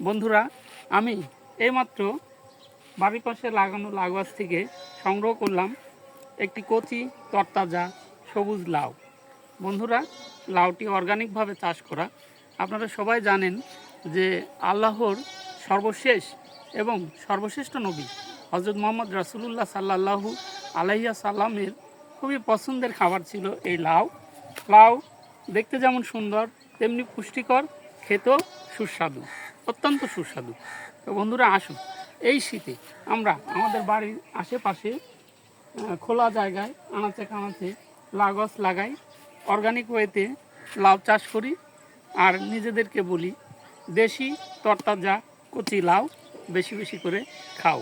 বন্ধুরা, আমি এইমাত্র বাড়ির পাশে লাগানো লাউ গাছ থেকে সংগ্রহ করলাম একটি কচি তরতাজা সবুজ লাউ। বন্ধুরা, লাউটি অর্গানিকভাবে চাষ করা। আপনারা সবাই জানেন যে আল্লাহর সর্বশেষ এবং সর্বশ্রেষ্ঠ নবী হযরত মুহাম্মদ রাসূলুল্লাহ সাল্লাল্লাহু আলাইহি সাল্লামের খুবই পছন্দের খাবার ছিল এই লাউ। লাউ দেখতে যেমন সুন্দর তেমনি পুষ্টিকর, খেতেও সুস্বাদু, অত্যন্ত সুস্বাদু। তো বন্ধুরা, আসুন এই শীতে আমরা আমাদের বাড়ির আশেপাশে খোলা জায়গায় আনাচে কানাচে লাউ গাছ লাগাই, অর্গানিক ওয়েতে লাউ চাষ করি, আর নিজেদেরকে বলি দেশি তরতাজা কচি লাউ বেশি বেশি করে খাও।